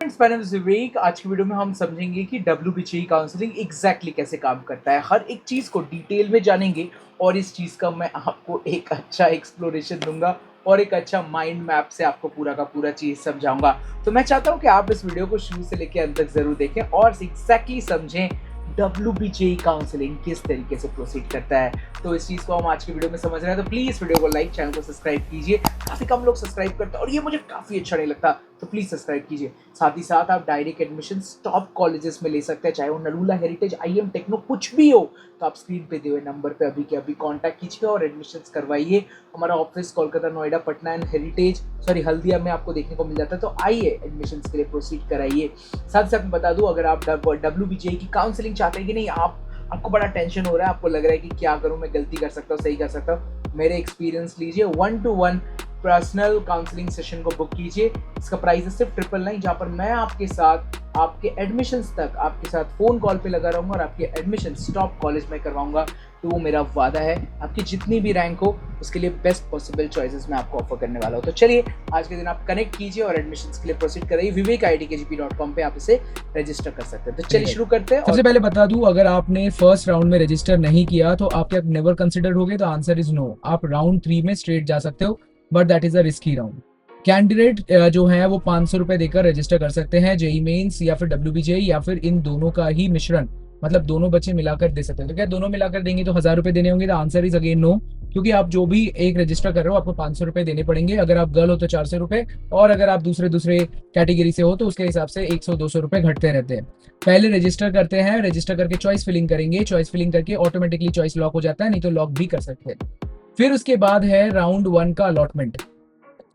Friends, my name is विवेक। आज की video में हम समझेंगे कि WBGE काउंसलिंग एग्जैक्टली कैसे काम करता है। हर एक चीज़ को डिटेल में जानेंगे और इस चीज़ का मैं आपको एक अच्छा एक्सप्लोरेशन दूंगा और एक अच्छा माइंड मैप से आपको पूरा का पूरा चीज़ समझाऊंगा। तो मैं चाहता हूं कि आप इस वीडियो को शुरू से लेकर अंत तक ज़रूर देखें और एग्जैक्टली समझें WBGE काउंसलिंग किस तरीके से प्रोसीड करता है। तो इस चीज़ को हम आज की वीडियो में समझ रहे हैं, तो प्लीज़ वीडियो को लाइक, चैनल को सब्सक्राइब कीजिए। काफ़ी कम लोग सब्सक्राइब करते हैं और ये मुझे काफ़ी अच्छा नहीं लगता, तो प्लीज़ सब्सक्राइब कीजिए। साथ ही साथ आप डायरेक्ट एडमिशन टॉप कॉलेजेस में ले सकते हैं, चाहे वो नरूला, हेरिटेज, IM, टेक्नो कुछ भी हो। तो आप स्क्रीन पे दिए हुए नंबर पे अभी के अभी कॉन्टैक्ट कीजिए और एडमिशन्स करवाइए। हमारा office Kolkata, Noida, Patna and heritage Haldia में आपको देखने को मिल जाता है। तो आइए एडमिशन्स के लिए प्रोसीड कराइए। साथ ही साथ बता दूं, अगर आप WBGE की काउंसलिंग चाहते हैं कि नहीं, आपको बड़ा टेंशन हो रहा है, आपको लग रहा है कि क्या करूं, मैं गलती कर सकता हूं, सही कर सकता हूं, मेरे एक्सपीरियंस लीजिए। 1-to-1 पर्सनल काउंसलिंग सेशन को बुक कीजिए। इसका प्राइस है सिर्फ 999, जहाँ पर मैं आपके साथ आपके एडमिशन्स तक आपके साथ फ़ोन कॉल पे लगा रहूँगा और आपके एडमिशन्स टॉप कॉलेज में करवाऊँगा। तो वो मेरा वादा है, आपकी जितनी भी रैंक हो उसके लिए बेस्ट पॉसिबल चॉइसेस मैं आपको ऑफर करने वाला हूँ। तो चलिए आज के दिन आप कनेक्ट कीजिए और एडमिशन्स के लिए प्रोसीड कराइए। vivekidkgp.com पे आप इसे रजिस्टर कर सकते हैं। तो चलिए शुरू करते हैं। सबसे पहले बता दूं, अगर आपने फर्स्ट राउंड में रजिस्टर नहीं किया तो आप क्या नेवर कंसिडर होगे? तो आंसर इज नो। आप राउंड 3 में स्ट्रेट जा सकते हो, but that is a risky round. Candidate जो है वो 500 रुपए देकर रजिस्टर कर सकते हैं, जेई मेंस या फिर WBGE या फिर इन दोनों का ही मिश्रण, मतलब दोनों बच्चे मिलाकर दे सकते हैं। तो क्या दोनों मिलाकर देंगे तो 1000 रुपए देने होंगे? तो आंसर इज अगेन नो, क्योंकि आप जो भी एक रजिस्टर कर रहे हो आपको 500 रुपए देने पड़ेंगे। अगर आप गर्ल हो तो 400 रुपए, और अगर आप दूसरे कैटेगरी से हो तो उसके हिसाब से 100-200 रुपए घटते रहते हैं। पहले रजिस्टर करते हैं, रजिस्टर करके चॉइस फिलिंग करेंगे, चॉइस फिलिंग करके ऑटोमेटिकली चॉइस लॉक हो जाता है, नहीं तो लॉक भी कर सकते हैं। फिर उसके बाद है राउंड 1 का अलॉटमेंट।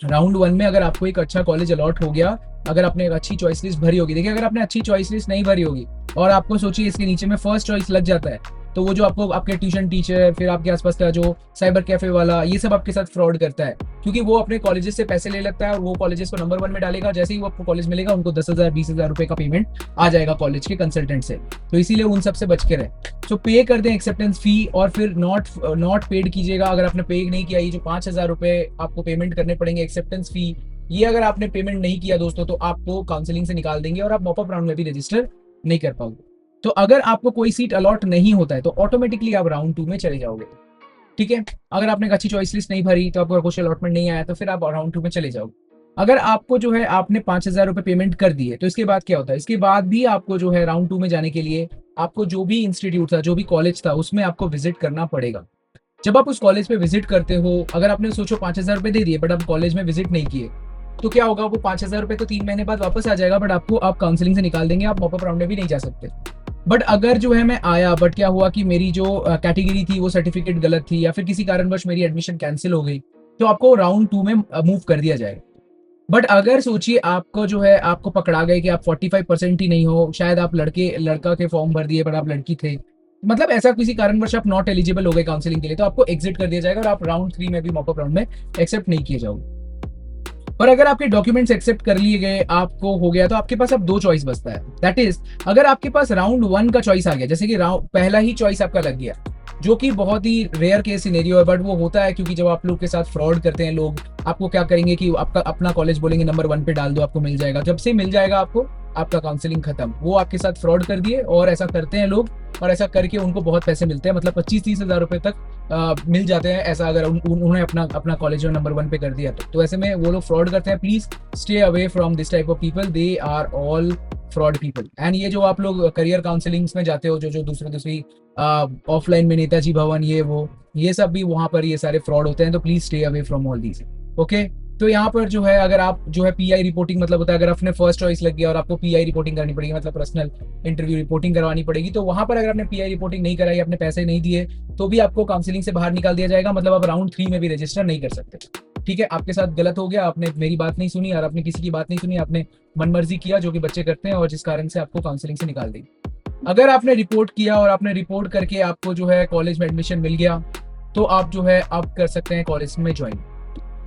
राउंड 1 में अगर आपको एक अच्छा कॉलेज अलॉट हो गया, अगर आपने एक अच्छी चॉइस लिस्ट भरी होगी, देखिए अगर आपने अच्छी चॉइस लिस्ट नहीं भरी होगी और आपको सोचिए इसके नीचे में फर्स्ट चॉइस लग जाता है, तो वो जो आपको आपके ट्यूशन टीचर, फिर आपके आसपास का जो साइबर कैफे वाला, ये सब आपके साथ फ्रॉड करता है, क्योंकि वो अपने कॉलेजेस से पैसे ले लगता है और वो कॉलेजेस को नंबर 1 में डालेगा। जैसे ही वो आपको कॉलेज मिलेगा उनको 10,000-20,000 रुपए का पेमेंट आ जाएगा कॉलेज के कंसल्टेंट से। तो इसीलिए उन सबसे बच के रहे। तो पे कर दें एक्सेप्टेंस फी और फिर नॉट पेड कीजिएगा। अगर आपने पे नहीं किया, ये जो 5,000 रुपए आपको पेमेंट करने पड़ेंगे एक्सेप्टेंस फी, ये अगर आपने पेमेंट नहीं किया दोस्तों तो आपको काउंसलिंग से निकाल देंगे और आप मॉपअप राउंड में भी रजिस्टर नहीं कर पाओगे। तो अगर आपको कोई सीट अलॉट नहीं होता है तो ऑटोमेटिकली आप राउंड 2 में चले जाओगे। ठीक है, अगर आपने एक अच्छी चॉइस लिस्ट नहीं भरी, तो आपको कुछ अलॉटमेंट नहीं आया, तो फिर आप राउंड 2 में चले जाओगे। अगर आपको जो है आपने 5,000 रुपए पेमेंट कर दिए, तो इसके बाद क्या होता है? इसके बाद भी आपको जो है राउंड 2 में जाने के लिए आपको जो भी इंस्टीट्यूट था, जो भी कॉलेज था, उसमें आपको विजिट करना पड़ेगा। जब आप उस कॉलेज पे विजिट करते हो, अगर आपने सोचो 5,000 रुपए दे दिए बट आप कॉलेज में विजिट नहीं किए, तो क्या होगा? वो 5,000 रुपए तो 3 महीने बाद वापस आ जाएगा, बट आपको आप काउंसलिंग से निकाल देंगे, आप मॉपअप राउंड में भी नहीं जा सकते। बट अगर जो है मैं आया, बट क्या हुआ कि मेरी जो कैटेगरी थी वो सर्टिफिकेट गलत थी या फिर किसी कारणवश मेरी एडमिशन कैंसिल हो गई, तो आपको राउंड 2 में मूव कर दिया जाएगा। बट अगर सोचिए आपको जो है आपको पकड़ा गए कि आप 45% ही नहीं हो, शायद आप लड़का के फॉर्म भर दिए पर आप लड़की थे, मतलब ऐसा किसी कारणवश आप नॉट एलिजिबल हो गए काउंसलिंग के लिए, तो आपको एग्जिट कर दिया जाएगा और आप राउंड 3 में भी मॉपअप राउंड में एक्सेप्ट नहीं किए जाओगे। और अगर आपके डॉक्यूमेंट्स एक्सेप्ट कर लिए गए, आपको हो गया, तो आपके पास अब 2 चॉइस बचता है। दैट इज, अगर आपके पास राउंड 1 का चॉइस आ गया, जैसे कि पहला ही चॉइस आपका लग गया, जो कि बहुत ही रेयर केस सिनेरियो है, बट वो होता है क्योंकि जब आप लोग के साथ फ्रॉड करते हैं लोग, आपको क्या करेंगे कि आपका अपना कॉलेज बोलेंगे नंबर 1 पे डाल दो, आपको मिल जाएगा। जब से मिल जाएगा आपको, आपका काउंसलिंग खत्म। वो आपके साथ फ्रॉड कर दिए और ऐसा करते हैं लोग, और ऐसा करके उनको बहुत पैसे मिलते हैं, मतलब 25-30 हजार रुपए तक मिल जाते हैं ऐसा, अगर उन्होंने अपना कॉलेज जो नंबर 1 पे कर दिया तो ऐसे में वो लोग फ्रॉड करते हैं। Please stay away from this type of people, they are all fraud people. And ये जो आप लोग करियर काउंसलिंग्स में जाते हो, जो दूसरी ऑफलाइन में नेताजी भवन, ये सब भी वहां पर ये सारे फ्रॉड होते हैं। तो please stay away from all these. Okay, तो यहाँ पर जो है अगर आप जो है PI रिपोर्टिंग, मतलब होता है अगर आपने फर्स्ट चॉइस लग गया और आपको PI रिपोर्टिंग करनी पड़ेगी, मतलब पर्सनल इंटरव्यू रिपोर्टिंग करवानी पड़ेगी, तो वहां पर अगर आपने PI रिपोर्टिंग नहीं कराई, आपने पैसे नहीं दिए, तो भी आपको काउंसलिंग से बाहर निकाल दिया जाएगा, मतलब आप राउंड 3 में भी रजिस्टर नहीं कर सकते। ठीक है, आपके साथ गलत हो गया, आपने मेरी बात नहीं सुनी और आपने किसी की बात नहीं सुनी, आपने मनमर्जी किया, जो कि बच्चे करते हैं, और जिस कारण से आपको काउंसलिंग से निकाल दी। अगर आपने रिपोर्ट किया और आपने रिपोर्ट करके आपको जो है कॉलेज में एडमिशन मिल गया, तो आप जो है आप कर सकते हैं कॉलेज में ज्वाइन।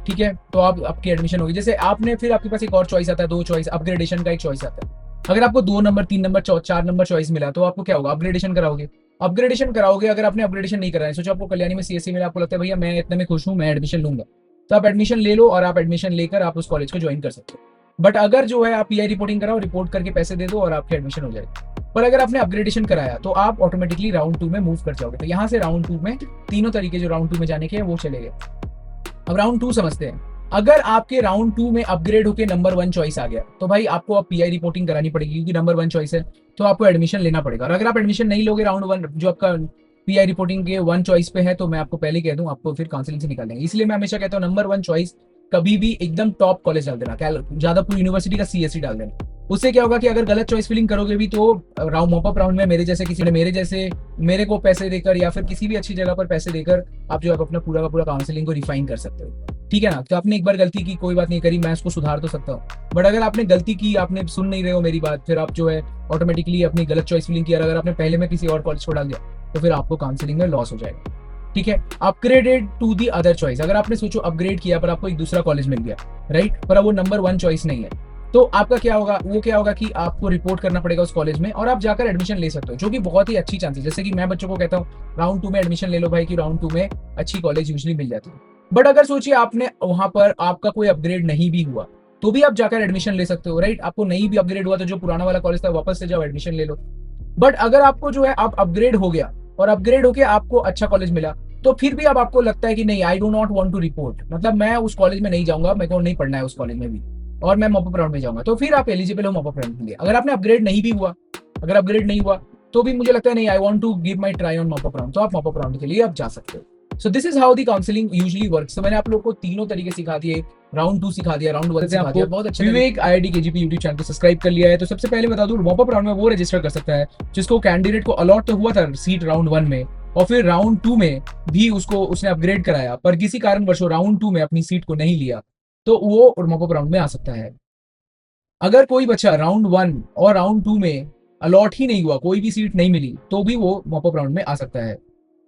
ठीक है, तो आप आपकी एडमिशन होगी। जैसे आपने फिर आपके पास एक और चॉइस आता है, 2 चॉइस, अपग्रेडेशन का एक चॉइस आता है। अगर आपको 2 नंबर, 3 नंबर, 4 नंबर चॉइस मिला, तो आपको क्या होगा? अपग्रेडेशन कराओगे। अगर आपने अपग्रेडेशन नहीं कराया, सोचो आपको कल्याणी में CSC मिला, आपको लगता है भैया मैं इतने में खुश हूँ, मैं एडमिशन लूंगा, तो आप एडमिशन ले लो और आप एडमिशन लेकर आप उस कॉलेज को ज्वाइन कर सकते हो। बट अगर जो है आप पीआई रिपोर्टिंग कराओ, रिपोर्ट करके पैसे दे दो और आपकी एडमिशन हो जाएगी। पर अगर आपने अपग्रेडेशन कराया तो आप ऑटोमेटिकली राउंड 2 में मूव कर जाओगे। तो यहाँ से राउंड 2 में तीनों तरीके जो राउंड 2 में जाने के हैं वो चले गए। अब राउंड 2 समझते हैं। अगर आपके राउंड 2 में अपग्रेड होके नंबर 1 चॉइस आ गया तो भाई आपको अब पीआई रिपोर्टिंग करानी पड़ेगी, क्योंकि नंबर 1 चॉइस है तो आपको एडमिशन लेना पड़ेगा। और अगर आप एडमिशन नहीं लोगे राउंड 1 जो आपका पीआई रिपोर्टिंग के 1 चॉइस पे है, तो मैं आपको पहले कह दूं आपको फिर काउंसलिंग से निकाल देंगे। इसलिए मैं हमेशा कहता हूं नंबर 1 चॉइस कभी भी एकदम टॉप कॉलेज डाल देना, जादवपुर यूनिवर्सिटी का सीएससी डाल देना। उससे क्या होगा कि अगर गलत चॉइस फिलिंग करोगे भी तो राउंड मॉपअप राउंड में मेरे जैसे किसी ने मेरे को पैसे देकर या फिर किसी भी अच्छी जगह पर पैसे देकर आप जो है अपना पूरा का पूरा काउंसलिंग को रिफाइन कर सकते हो। ठीक है ना। तो आपने एक बार गलती की, कोई बात नहीं करी, मैं उसको सुधार तो सकता हूँ। बट अगर आपने गलती की, आपने सुन नहीं रहे हो मेरी बात, फिर आप जो है ऑटोमेटिकली अपनी गलत चॉइस फिलिंग किया, अगर आपने पहले में किसी और कॉलेज को डाल दिया तो फिर आपको काउंसलिंग में लॉस हो जाएगा। ठीक है। Upgraded to the other choice, अगर आपने सोचो अपग्रेड किया पर आपको एक दूसरा कॉलेज मिल गया, राइट, पर अब वो नंबर 1 चॉइस नहीं है, तो आपका क्या होगा, वो क्या होगा कि आपको रिपोर्ट करना पड़ेगा उस कॉलेज में और आप जाकर एडमिशन ले सकते हो, जो कि बहुत ही अच्छी चांसेस। जैसे कि मैं बच्चों को कहता हूँ राउंड 2 में एडमिशन ले लो भाई, कि राउंड 2 में अच्छी कॉलेज यूजली मिल जाती है। बट अगर सोचिए आपने वहां पर आपका कोई अपग्रेड नहीं भी हुआ तो भी आप जाकर एडमिशन ले सकते हो, राइट। आपको नहीं भी अपग्रेड हुआ तो जो पुराना वाला कॉलेज था वापस से जाओ एडमिशन ले लो। बट अगर आपको जो है आप अपग्रेड हो गया और अपग्रेड होके आपको अच्छा कॉलेज मिला, तो फिर भी अब आपको लगता है कि नहीं, I do not want to report, मतलब मैं उस कॉलेज में नहीं जाऊंगा, मेरे को नहीं पढ़ना है उस कॉलेज में भी, और मैं मॉपअप राउंड में जाऊंगा, तो फिर आप एलिजिबल हो मॉपअप राउंड के लिए। अगर आपने अपग्रेड नहीं भी हुआ, अगर अपग्रेड नहीं हुआ तो भी मुझे लगता है नहीं, I want to give my try on mop up round, तो आप मॉपअप राउंड के लिए आप जा सकते हो। So this is how the counselling usually works. तो मैंने आप लोग को तीनों तरीके सिखा दिए, राउंड 2 सिखा दिया, राउंड 1 सिखा दिया, बहुत अच्छा। विवेक आईआईटी केजीपी यूट्यूब चैनल को सब्सक्राइब कर लिया है तो सबसे पहले बता दूं मॉपअप राउंड में वो रजिस्टर कर सकता है जिसको कैंडिडेट को अलॉट तो हुआ था सीट राउंड 1 में, और फिर राउंड 2 में भी उसने अपग्रेड कराया, पर किसी कारणवश राउंड 2 में अपनी सीट को नहीं लिया, तो वो मॉपअप राउंड में आ सकता है। अगर कोई बच्चा राउंड 1 और राउंड 2 में अलॉट ही नहीं हुआ, कोई भी सीट नहीं मिली, तो भी वो मॉपअप राउंड में आ सकता है।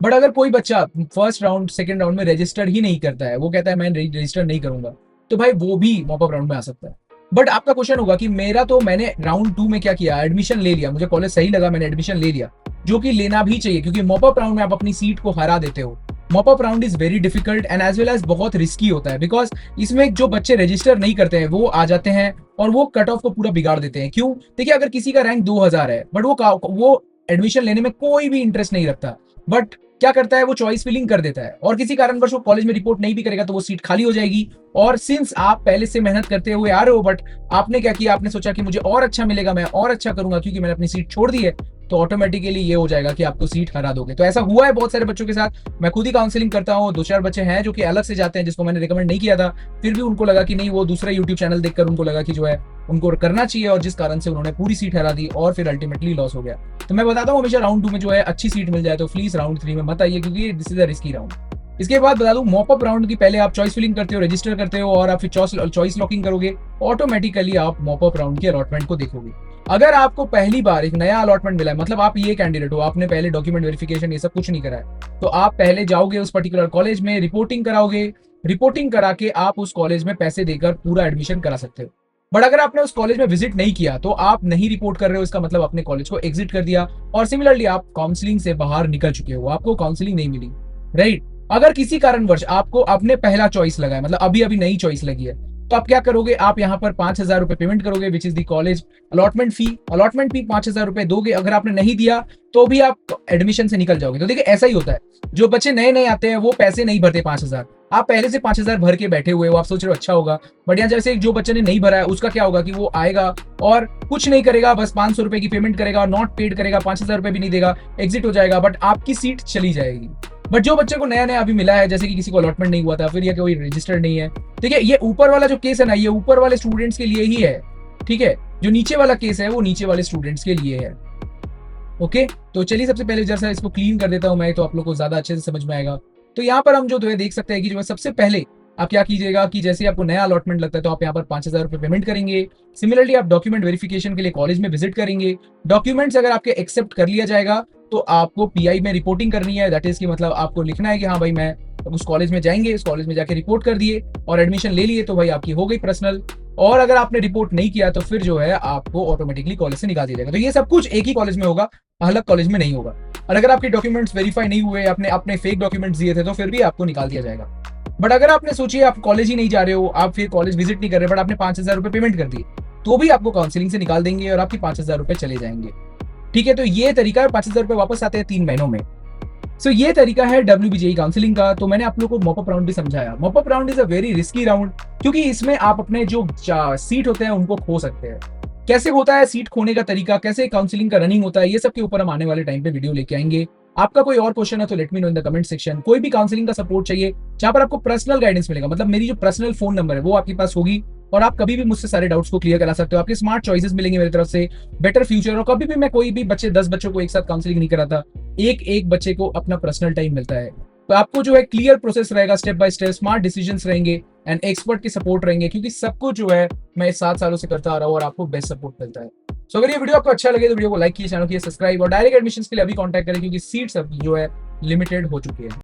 बट अगर कोई बच्चा फर्स्ट राउंड सेकंड राउंड में रजिस्टर ही नहीं करता है, वो कहता है मैं रजिस्टर नहीं करूंगा, तो भाई वो भी मॉपअप राउंड में आ सकता है। बट आपका क्वेश्चन होगा कि मैंने राउंड 2 में क्या किया, एडमिशन ले लिया, मुझे कॉलेज सही लगा, मैंने एडमिशन ले लिया, जो कि लेना भी चाहिए, क्योंकि मॉपअप राउंड में आप अपनी सीट को हरा देते हो। Mop up round is very difficult and as well as बहुत रिस्की होता है, बिकॉज इसमें जो बच्चे रजिस्टर नहीं करते हैं वो आ जाते हैं और वो कट ऑफ को पूरा बिगाड़ देते हैं। क्यों? देखिए, अगर किसी का रैंक 2000 है बट वो एडमिशन लेने में कोई भी इंटरेस्ट नहीं रखता, बट क्या करता है, वो चॉइस फिलिंग कर देता है और किसी कारणवश वो कॉलेज में रिपोर्ट नहीं भी करेगा तो वो सीट खाली हो जाएगी। और सिंस आप पहले से मेहनत करते हुए आ रहे हो, बट आपने क्या किया, आपने सोचा कि मुझे और अच्छा मिलेगा, मैं और अच्छा करूंगा क्योंकि मैंने अपनी सीट छोड़ दी है, तो ऑटोमेटिकली ये हो जाएगा कि आपको सीट हरा दोगे। तो ऐसा हुआ है बहुत सारे बच्चों के साथ, मैं खुद ही काउंसलिंग करता हूँ, 2-4 बच्चे हैं जो कि अलग से जाते हैं जिसको मैंने रिकमेंड नहीं किया था, फिर भी उनको लगा कि नहीं, वो दूसरा यूट्यूब चैनल देखकर उनको लगा कि जो है उनको करना चाहिए, और जिस कारण से उन्होंने पूरी सीट हरा दी और फिर अल्टीमेटली लॉस हो गया। तो मैं बताता हूँ हमेशा राउंड 2 में जो है अच्छी सीट मिल जाए तो प्लीज राउंड 3 में मत आइए, क्योंकि this is a risky round. इसके बाद बता दूं, मॉपअप राउंड की पहले आप चॉइस फिलिंग करते हो, रजिस्टर करते हो और आप फिर चॉइस लॉकिंग करोगे, ऑटोमेटिकली आप मॉपअप राउंड के अलॉटमेंट को देखोगे। अगर आपको पहली बार एक नया अलॉटमेंट मिला है, मतलब आप ये कैंडिडेट हो, आपने पहले डॉक्यूमेंट वेरिफिकेशन ये सब कुछ नहीं करा है, तो आप पहले जाओगे उस पर्टिकुलर कॉलेज में, रिपोर्टिंग कराओगे, रिपोर्टिंग करा के आप उस कॉलेज में पैसे देकर पूरा एडमिशन करा सकते हो। बट अगर आपने उस कॉलेज में विजिट नहीं किया तो आप नहीं रिपोर्ट कर रहे हो, इसका मतलब अपने कॉलेज को एग्जिट कर दिया और सिमिलरली आप काउंसलिंग से बाहर निकल चुके हो, आपको काउंसलिंग नहीं मिली, राइट। अगर किसी कारणवश आपको अपने पहला चॉइस लगा है, मतलब अभी अभी नई चॉइस लगी है, तो आप क्या करोगे, आप यहाँ पर 5000 रुपए पेमेंट करोगे, which is the college allotment fee. Allotment fee 5000 रुपए दोगे, अगर आपने नहीं दिया तो भी आप एडमिशन से निकल जाओगे। तो देखिए ऐसा ही होता है, जो बच्चे नए नए आते हैं वो पैसे नहीं भरते 5000, आप पहले से 5000 भर के बैठे हुए हो, आप सोच रहे हो अच्छा होगा, बट यहाँ जैसे जो बच्चे ने नहीं भरा है उसका क्या होगा कि वो आएगा और कुछ नहीं करेगा, बस 500 रुपए की पेमेंट करेगा, नॉट पेड करेगा, 5000 रुपए भी नहीं देगा, एग्जिट हो जाएगा, बट आपकी सीट चली जाएगी। बट जो बच्चे को नया नया अभी मिला है, जैसे कि किसी को अलॉटमेंट नहीं हुआ था, फिर या कोई रजिस्टर्ड नहीं है, ठीक है, ये ऊपर वाला जो केस है ना, ये ऊपर वाले स्टूडेंट्स के लिए ही है, ठीक है, जो नीचे वाला केस है वो नीचे वाले स्टूडेंट्स के लिए है। ओके, तो चलिए सबसे पहले जैसा इसको क्लीन कर देता हूं मैं, तो आप लोग को ज्यादा अच्छे से समझ में आएगा। तो यहाँ पर हम जो है देख सकते हैं कि जो है सबसे पहले आप क्या कीजिएगा कि जैसे आपको नया अलॉटमेंट लगता है तो आप यहाँ पर 5000 रुपए पेमेंट करेंगे। सिमिलरली आप डॉक्यूमेंट वेरिफिकेशन के लिए कॉलेज में विजिट करेंगे। डॉक्यूमेंट्स अगर आपके एक्सेप्ट कर लिया जाएगा तो आपको पीआई में रिपोर्टिंग करनी है, दैट इज की मतलब आपको लिखना है कि हाँ भाई मैं उस कॉलेज में जाएंगे, उस कॉलेज में जाके रिपोर्ट कर दिए और एडमिशन ले लिए, तो भाई आपकी हो गई पर्सनल। और अगर आपने रिपोर्ट नहीं किया तो फिर जो है आपको ऑटोमेटिकली कॉलेज से निकाल दिया जाएगा। तो ये सब कुछ एक ही कॉलेज में होगा, अलग कॉलेज में नहीं होगा। और अगर आपके डॉक्यूमेंट्स वेरीफाई नहीं हुए, आपने अपने फेक डॉक्यूमेंट्स दिए थे, तो फिर भी आपको निकाल दिया जाएगा। बट अगर आपने सोचिए आप कॉलेज ही नहीं जा रहे हो, आप फिर कॉलेज विजिट नहीं कर रहे, बट आपने 5,000 रुपए पेमेंट कर दिए, तो भी आपको काउंसलिंग से निकाल देंगे और आपके 5,000 रुपए चले जाएंगे। ठीक है, तो ये तरीका है, 5,000 रुपए वापस आते हैं 3 महीनों में। सो ये तरीका है WBJE काउंसलिंग का। तो मैंने आप लोगों को मॉपअप राउंड भी समझाया। Mop up round is a very risky round, क्योंकि इसमें आप अपने जो सीट होते हैं उनको खो सकते हैं। कैसे होता है सीट खोने का तरीका, कैसे काउंसलिंग का रनिंग होता है, ये सब के ऊपर हम आने वाले टाइम पे वीडियो लेके आएंगे। आपका कोई और क्वेश्चन है तो let me know in the comment section. कोई भी काउंसलिंग का सपोर्ट चाहिए जहां पर आपको पर्सनल गाइडेंस मिलेगा, मतलब मेरी जो पर्सनल फोन नंबर है वो आपके पास होगी और आप कभी भी मुझसे सारे डाउट्स को क्लियर करा सकते हो। आपके स्मार्ट चॉइसेस मिलेंगे मेरी तरफ से, बेटर फ्यूचर। और कभी भी मैं कोई भी 10 बच्चों को एक साथ काउंसलिंग नहीं कराता, एक एक बच्चे को अपना पर्सनल टाइम मिलता है। तो आपको जो है क्लियर प्रोसेस रहेगा, step by step smart decisions रहेंगे एंड एक्सपर्ट की सपोर्ट रहेंगे, क्योंकि सब कुछ जो है मैं 7 सालों से करता आ रहा हूँ और आपको बेस्ट सपोर्ट मिलता है। सो अगर ये वीडियो आपको अच्छा लगे तो वीडियो को लाइक कीजिए, चैनल को सब्सक्राइब, और डायरेक्ट एडमिशन के लिए अभी कॉन्टैक्ट करें, क्योंकि सीट्स अब जो है लिमिटेड हो चुकी है।